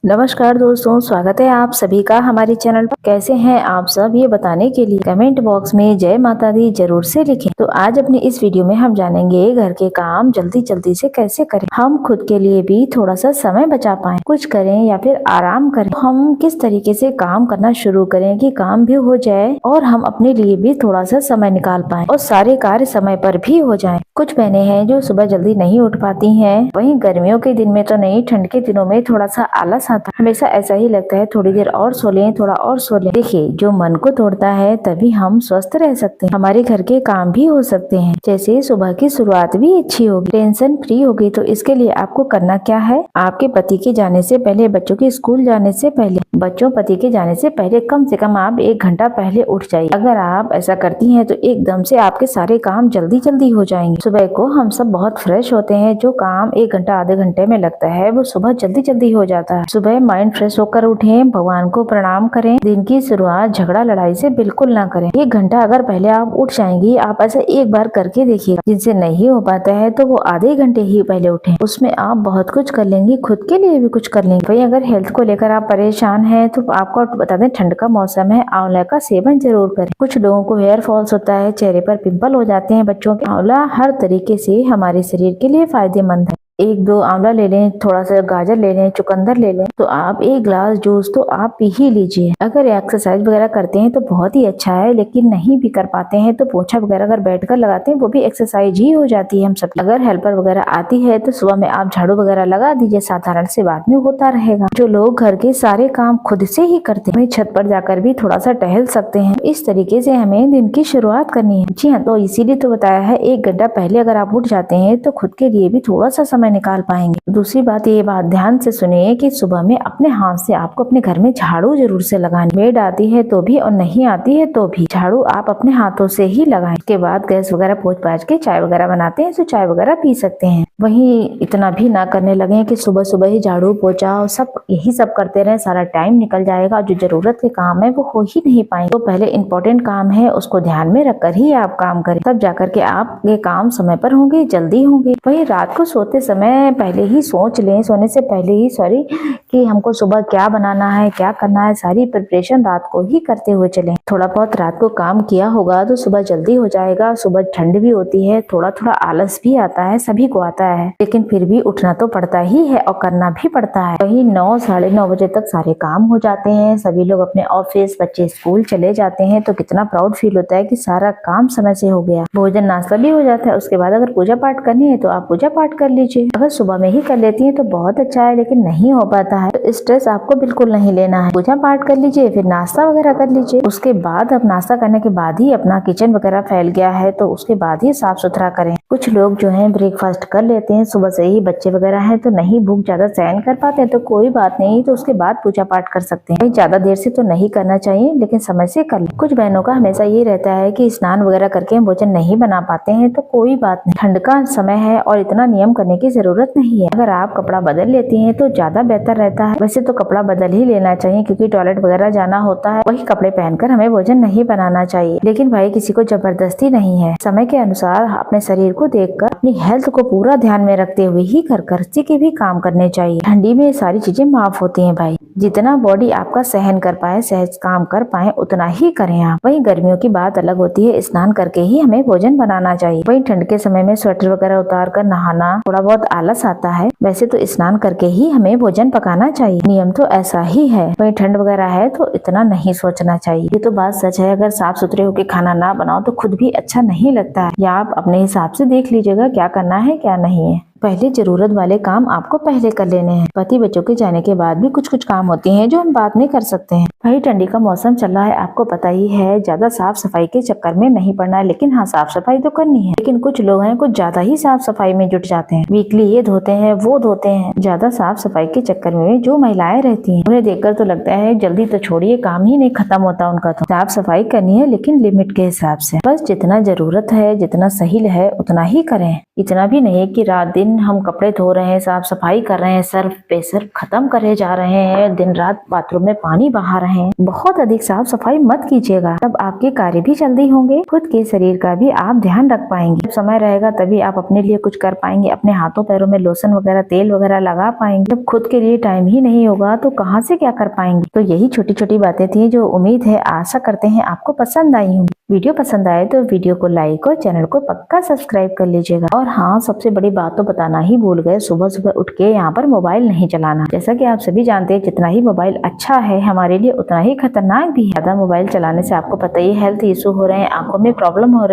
नमस्कार दोस्तों, स्वागत है आप सभी का हमारे चैनल पर। कैसे हैं आप सब, ये बताने के लिए कमेंट बॉक्स में जय माता दी जरूर से लिखें। तो आज अपनी इस वीडियो में हम जानेंगे घर के काम जल्दी जल्दी से कैसे करें, हम खुद के लिए भी थोड़ा सा समय बचा पाएं, कुछ करें या फिर आराम करें। हम किस तरीके से काम करना शुरू करें कि काम भी हो जाए और हम अपने लिए भी थोड़ा सा समय निकाल पाए और सारे कार्य समय पर भी हो जाए। कुछ बहनें हैं जो सुबह जल्दी नहीं उठ पाती हैं, वहीं गर्मियों के दिन में तो नहीं, ठंड के दिनों में थोड़ा सा आलस आता है। हमेशा ऐसा ही लगता है थोड़ी देर और सो लें, थोड़ा और सो लें। देखिए, जो मन को तोड़ता है तभी हम स्वस्थ रह सकते हैं, हमारे घर के काम भी हो सकते हैं। जैसे सुबह की शुरुआत भी अच्छी होगी, टेंशन फ्री होगी। तो इसके लिए आपको करना क्या है, आपके पति के जाने से पहले, बच्चों के स्कूल जाने से पहले, बच्चों पति के जाने से पहले कम से कम आप 1 घंटा पहले उठ जाइए। अगर आप ऐसा करती हैं तो एकदम से आपके सारे काम जल्दी जल्दी हो जाएंगे। सुबह को हम सब बहुत फ्रेश होते हैं, जो काम 1 घंटा आधे घंटे में लगता है वो सुबह जल्दी जल्दी हो जाता है। सुबह माइंड फ्रेश होकर उठें, भगवान को प्रणाम करें। दिन की शुरुआत झगड़ा लड़ाई से बिल्कुल ना करें। 1 घंटा अगर पहले आप उठ जाएंगी, आप ऐसा एक बार करके देखिएगा। जिनसे नहीं हो पाता है तो वो आधे घंटे ही पहले उठें, उसमें आप बहुत कुछ कर लेंगी, खुद के लिए भी कुछ कर लेंगे। वही अगर हेल्थ को लेकर आप परेशान हैं तो आपको बता दें, ठंड का मौसम है, आंवला का सेवन जरूर करें। कुछ लोगों को हेयर फॉल्स होता है, चेहरे पर पिंपल हो जाते हैं बच्चों के, आंवला हर तरीके से हमारे शरीर के लिए फायदेमंद है। 1-2 आंवला ले लें, थोड़ा सा गाजर ले लें, चुकंदर ले लें, तो आप 1 गिलास जूस तो आप पी ही लीजिए। अगर एक्सरसाइज वगैरह करते हैं तो बहुत ही अच्छा है, लेकिन नहीं भी कर पाते हैं तो पोछा वगैरह अगर बैठकर लगाते हैं वो भी एक्सरसाइज ही हो जाती है हम सब। अगर हेल्पर वगैरह आती है तो सुबह में आप झाड़ू वगैरह लगा दीजिए, साधारण से बाद में होता रहेगा। जो लोग घर के सारे काम खुद से ही करते हैं, छत पर जाकर भी थोड़ा सा टहल सकते हैं। इस तरीके से हमें दिन की शुरुआत करनी है। जी हाँ, तो इसीलिए तो बताया है 1 घंटा पहले अगर आप उठ जाते हैं तो खुद के लिए भी थोड़ा सा समय निकाल पाएंगे। दूसरी बात, ये बात ध्यान से सुनिए कि सुबह में अपने हाथ से आपको अपने घर में झाड़ू जरूर से लगानी। मेड आती है तो भी और नहीं आती है तो भी झाड़ू आप अपने हाथों से ही लगाएं। उसके बाद गैस वगैरह पोंछ पाछ के चाय वगैरह बनाते हैं तो चाय वगैरह पी सकते हैं। वहीं इतना भी ना करने लगे कि सुबह सुबह ही झाड़ू पोछा और सब यही सब करते रहे, सारा टाइम निकल जाएगा। जो जरूरत के काम है वो हो ही नहीं पाएंगे। तो पहले इम्पोर्टेंट काम है, उसको ध्यान में रखकर ही आप काम करें, तब जाकर के आप ये काम समय पर होंगे, जल्दी होंगे। वही रात को सोते समय पहले ही सोच लें, सोने से पहले ही कि हमको सुबह क्या बनाना है, क्या करना है, सारी प्रिपरेशन रात को ही करते हुए चलें। थोड़ा बहुत रात को काम किया होगा तो सुबह जल्दी हो जाएगा। सुबह ठंड भी होती है, थोड़ा थोड़ा आलस भी आता है, सभी को आता है, लेकिन फिर भी उठना तो पड़ता ही है और करना भी पड़ता है। वही 9 साढ़े 9 बजे तक सारे काम हो जाते हैं, सभी लोग अपने ऑफिस, बच्चे स्कूल चले जाते हैं, तो कितना प्राउड फील होता है कि सारा काम समय से हो गया। भोजन नाश्ता भी हो जाता है। उसके बाद अगर पूजा पाठ करनी है तो आप पूजा पाठ कर लीजिए। अगर सुबह में ही कर लेती है तो बहुत अच्छा है, लेकिन नहीं हो पाता है तो स्ट्रेस आपको बिल्कुल नहीं लेना है। पूजा पाठ कर लीजिए, फिर नाश्ता वगैरह कर लीजिए। उसके बाद अब नाश्ता करने के बाद ही अपना किचन वगैरह फैल गया है तो उसके बाद ही साफ सुथरा करें। कुछ लोग जो है ब्रेकफास्ट कर लेते हैं सुबह से ही, बच्चे वगैरह हैं तो नहीं भूख ज्यादा सहन कर पाते हैं तो कोई बात नहीं, तो उसके बाद पूजा पाठ कर सकते हैं। ज्यादा देर से तो नहीं करना चाहिए, लेकिन समय से कर ले। कुछ बहनों का हमेशा ये रहता है कि स्नान वगैरह करके भोजन नहीं बना पाते हैं, तो कोई बात नहीं, ठंड का समय है और इतना नियम करने की जरूरत नहीं है। अगर आप कपड़ा बदल लेती हैं तो ज्यादा बेहतर रहता है। वैसे तो कपड़ा बदल ही लेना चाहिए क्योंकि टॉयलेट वगैरह जाना होता है, वही कपड़े पहनकर हमें भोजन नहीं बनाना चाहिए। लेकिन भाई किसी को जबरदस्ती नहीं है, समय के अनुसार अपने शरीर को देखकर अपनी हेल्थ को पूरा ध्यान में रखते हुए ही घर खर्चे के भी काम करने चाहिए। ठंडी में सारी चीजें माफ होती हैं भाई, जितना बॉडी आपका सहन कर पाए, सहज काम कर पाए, उतना ही करें आप। वही गर्मियों की बात अलग होती है, स्नान करके ही हमें भोजन बनाना चाहिए। वही ठंड के समय में स्वेटर वगैरह उतार कर नहाना थोड़ा बहुत आलस आता है, वैसे तो स्नान करके ही हमें भोजन पकाना चाहिए, नियम तो ऐसा ही है। वही ठंड वगैरह है तो इतना नहीं सोचना चाहिए। ये तो बात सच है, अगर साफ सुथरे होकर खाना ना बनाओ तो खुद भी अच्छा नहीं लगता है। या आप अपने हिसाब से देख लीजिएगा क्या करना है क्या नहीं है। पहले जरूरत वाले काम आपको पहले कर लेने हैं। पति बच्चों के जाने के बाद भी कुछ कुछ काम होते हैं जो हम बाद में कर सकते हैं। भाई ठंडी का मौसम चल रहा है, आपको पता ही है, ज्यादा साफ सफाई के चक्कर में नहीं पड़ना है, लेकिन हाँ साफ सफाई तो करनी है। लेकिन कुछ लोग हैं कुछ ज्यादा ही साफ सफाई में जुट जाते हैं, वीकली ये धोते हैं वो धोते हैं। ज्यादा साफ सफाई के चक्कर में जो महिलाएं रहती हैं उन्हें देखकर तो लगता है जल्दी तो छोड़िए, काम ही नहीं खत्म होता उनका। तो साफ सफाई करनी है लेकिन लिमिट के हिसाब से, बस जितना जरूरत है, जितना सही है उतना ही करें। इतना भी नहीं कि रात दिन हम कपड़े धो रहे हैं, साफ सफाई कर रहे हैं, सर्फ पे सर्फ खत्म करे जा रहे हैं, दिन रात बाथरूम में पानी बहा रहे रहे हैं, बहुत अधिक साफ सफाई मत कीजिएगा, तब आपके कार्य भी जल्दी होंगे, खुद के शरीर का भी आप ध्यान रख पाएंगे। जब समय रहेगा तभी आप अपने लिए कुछ कर पाएंगे, अपने हाथों पैरों में लोशन वगैरह तेल वगैरह लगा पाएंगे। जब खुद के लिए टाइम ही नहीं होगा तो कहाँ से क्या कर पाएंगे। तो यही छोटी छोटी बातें थी जो उम्मीद है, आशा करते हैं आपको पसंद आई होंगी। वीडियो पसंद आए तो वीडियो को लाइक और चैनल को पक्का सब्सक्राइब कर लीजिएगा। और हाँ, सबसे बड़ी बात तो बताना ही भूल गए, सुबह सुबह उठ के यहाँ पर मोबाइल नहीं चलाना। जैसा कि आप सभी जानते हैं, जितना ही मोबाइल अच्छा है हमारे लिए उतना ही खतरनाक भी है। ज्यादा मोबाइल चलाने से आपको पता ही हेल्थ इशू हो रहे हैं, आंखों में प्रॉब्लम हो रही है।